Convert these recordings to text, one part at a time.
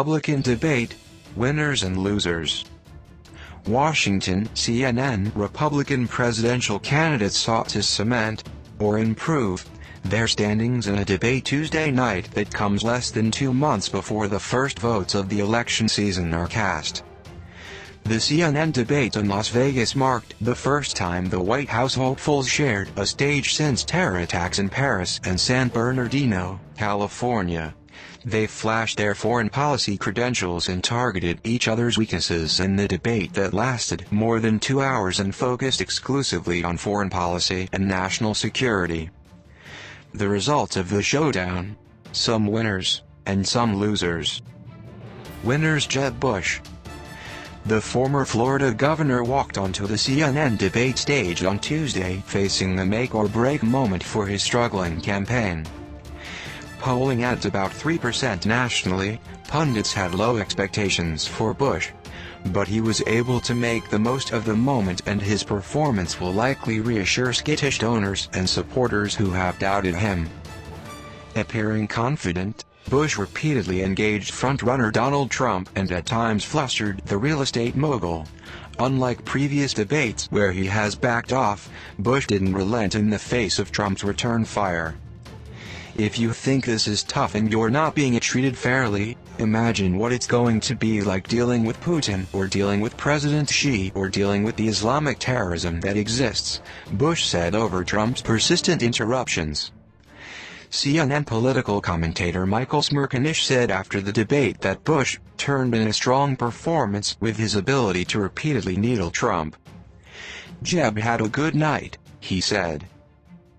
Republican debate, winners and losers. Washington, CNN. Republican presidential candidates sought to cement, or improve, their standings in a debate Tuesday night that comes less than 2 months before the first votes of the election season are cast. The CNN debate in Las Vegas marked the first time the White House hopefuls shared a stage since terror attacks in Paris and San Bernardino, California. They flashed their foreign policy credentials and targeted each other's weaknesses in the debate that lasted more than 2 hours and focused exclusively on foreign policy and national security. The results of the showdown: some winners, and some losers. Winners: Jeb Bush. The former Florida governor walked onto the CNN debate stage on Tuesday facing the make-or-break moment for his struggling campaign. Polling at about 3% nationally, pundits had low expectations for Bush. But he was able to make the most of the moment, and his performance will likely reassure skittish donors and supporters who have doubted him. Appearing confident, Bush repeatedly engaged frontrunner Donald Trump and at times flustered the real estate mogul. Unlike previous debates where he has backed off, Bush didn't relent in the face of Trump's return fire. If you think this is tough and you're not being treated fairly, imagine what it's going to be like dealing with Putin, or dealing with President Xi, or dealing with the Islamic terrorism that exists, Bush said over Trump's persistent interruptions. CNN political commentator Michael Smerconish said after the debate that Bush turned in a strong performance with his ability to repeatedly needle Trump. "Jeb had a good night," he said.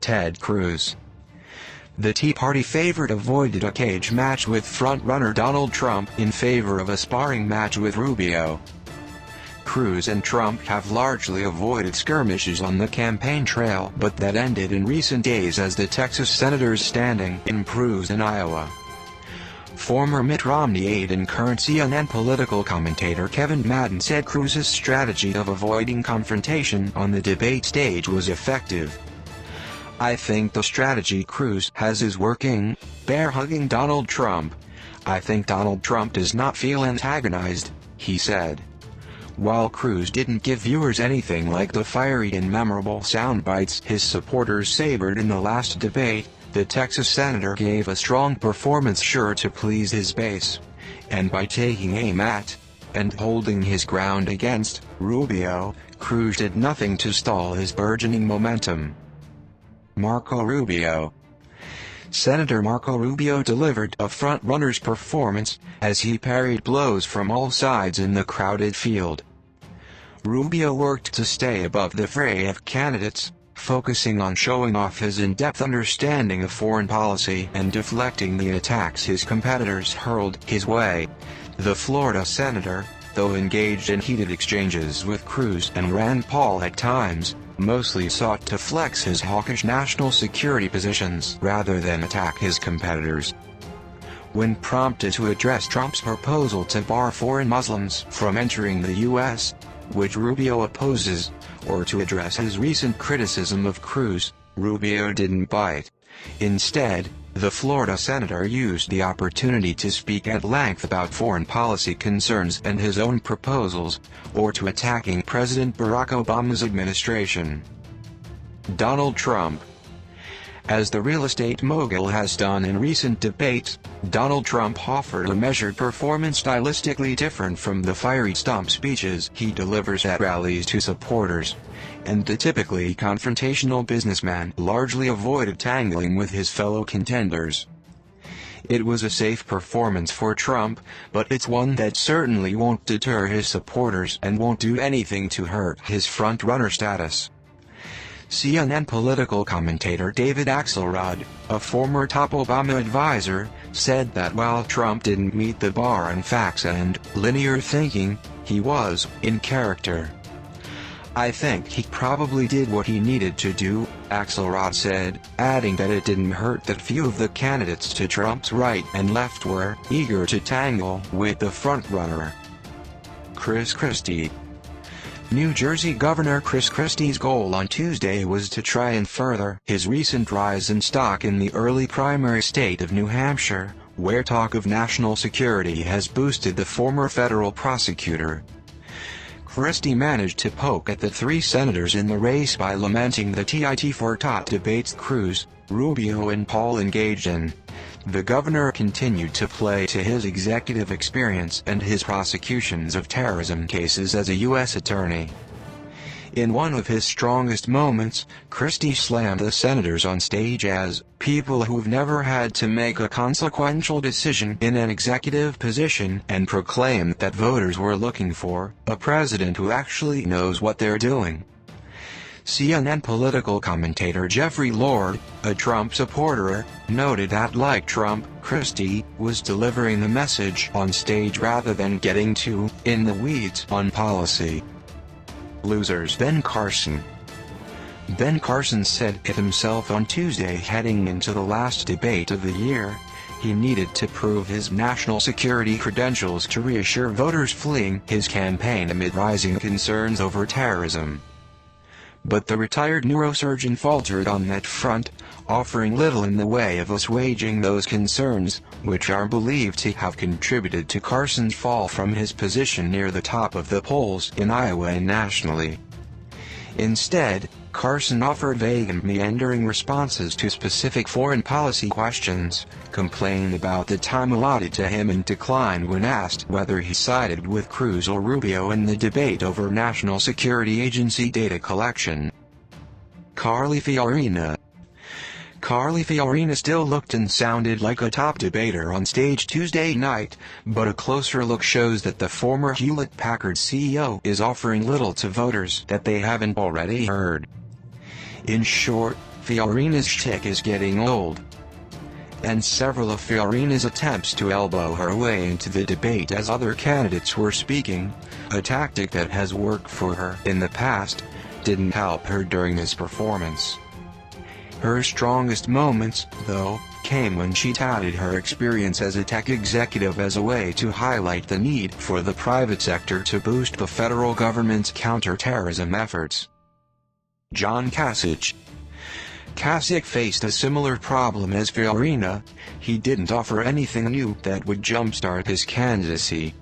Ted Cruz. The Tea Party favorite avoided a cage match with frontrunner Donald Trump in favor of a sparring match with Rubio. Cruz and Trump have largely avoided skirmishes on the campaign trail, but that ended in recent days as the Texas senator's standing improves in Iowa. Former Mitt Romney aide and current CNN political commentator Kevin Madden said Cruz's strategy of avoiding confrontation on the debate stage was effective. "I think the strategy Cruz has is working, bear-hugging Donald Trump. I think Donald Trump does not feel antagonized," he said. While Cruz didn't give viewers anything like the fiery and memorable sound bites his supporters savored in the last debate, the Texas senator gave a strong performance sure to please his base. And by taking aim at, and holding his ground against, Rubio, Cruz did nothing to stall his burgeoning momentum. Marco Rubio. Senator Marco Rubio delivered a front-runner's performance, as he parried blows from all sides in the crowded field. Rubio worked to stay above the fray of candidates, focusing on showing off his in-depth understanding of foreign policy and deflecting the attacks his competitors hurled his way. The Florida senator, though engaged in heated exchanges with Cruz and Rand Paul at times, mostly sought to flex his hawkish national security positions rather than attack his competitors. When prompted to address Trump's proposal to bar foreign Muslims from entering the U.S., which Rubio opposes, or to address his recent criticism of Cruz, Rubio didn't bite. Instead, the Florida senator used the opportunity to speak at length about foreign policy concerns and his own proposals, or to attacking President Barack Obama's administration. Donald Trump. As the real estate mogul has done in recent debates, Donald Trump offered a measured performance stylistically different from the fiery stump speeches he delivers at rallies to supporters. And the typically confrontational businessman largely avoided tangling with his fellow contenders. It was a safe performance for Trump, but it's one that certainly won't deter his supporters and won't do anything to hurt his front-runner status. CNN political commentator David Axelrod, a former top Obama advisor, said that while Trump didn't meet the bar on facts and linear thinking, he was in character. "I think he probably did what he needed to do," Axelrod said, adding that it didn't hurt that few of the candidates to Trump's right and left were eager to tangle with the frontrunner. Chris Christie. New Jersey Governor Chris Christie's goal on Tuesday was to try and further his recent rise in stock in the early primary state of New Hampshire, where talk of national security has boosted the former federal prosecutor. Christie managed to poke at the three senators in the race by lamenting the tit-for-tat debates Cruz, Rubio and Paul engaged in. The governor continued to play to his executive experience and his prosecutions of terrorism cases as a U.S. attorney. In one of his strongest moments, Christie slammed the senators on stage as people who've never had to make a consequential decision in an executive position and proclaimed that voters were looking for a president who actually knows what they're doing. CNN political commentator Jeffrey Lord, a Trump supporter, noted that like Trump, Christie was delivering the message on stage rather than getting too in the weeds on policy. Losers. Ben Carson said it himself on Tuesday heading into the last debate of the year. He needed to prove his national security credentials to reassure voters fleeing his campaign amid rising concerns over terrorism. But the retired neurosurgeon faltered on that front, offering little in the way of assuaging those concerns, which are believed to have contributed to Carson's fall from his position near the top of the polls in Iowa and nationally. Instead, Carson offered vague and meandering responses to specific foreign policy questions, complained about the time allotted to him and declined when asked whether he sided with Cruz or Rubio in the debate over National Security Agency data collection. Carly Fiorina still looked and sounded like a top debater on stage Tuesday night, but a closer look shows that the former Hewlett-Packard CEO is offering little to voters that they haven't already heard. In short, Fiorina's shtick is getting old. And several of Fiorina's attempts to elbow her way into the debate as other candidates were speaking, a tactic that has worked for her in the past, didn't help her during this performance. Her strongest moments, though, came when she touted her experience as a tech executive as a way to highlight the need for the private sector to boost the federal government's counter-terrorism efforts. John Kasich faced a similar problem as Fiorina. He didn't offer anything new that would jumpstart his candidacy.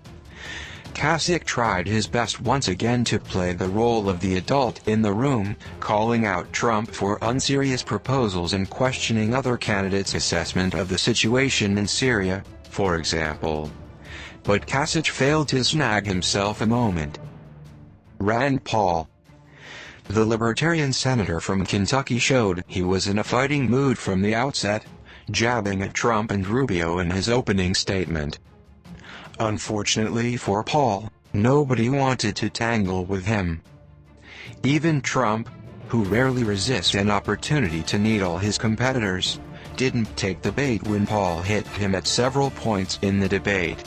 Kasich tried his best once again to play the role of the adult in the room, calling out Trump for unserious proposals and questioning other candidates' assessment of the situation in Syria, for example. But Kasich failed to snag himself a moment. Rand Paul, the Libertarian senator from Kentucky, showed he was in a fighting mood from the outset, jabbing at Trump and Rubio in his opening statement. Unfortunately for Paul, nobody wanted to tangle with him. Even Trump, who rarely resists an opportunity to needle his competitors, didn't take the bait when Paul hit him at several points in the debate.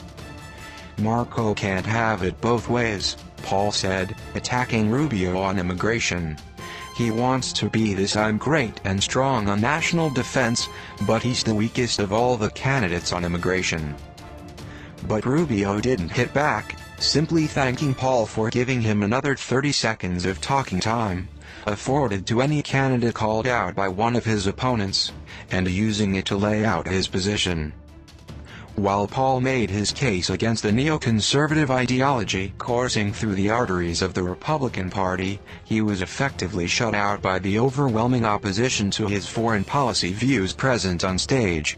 "Marco can't have it both ways," Paul said, attacking Rubio on immigration. "He wants to be this I'm great and strong on national defense, but he's the weakest of all the candidates on immigration." But Rubio didn't hit back, simply thanking Paul for giving him another 30 seconds of talking time, afforded to any candidate called out by one of his opponents, and using it to lay out his position. While Paul made his case against the neoconservative ideology coursing through the arteries of the Republican Party, he was effectively shut out by the overwhelming opposition to his foreign policy views present on stage.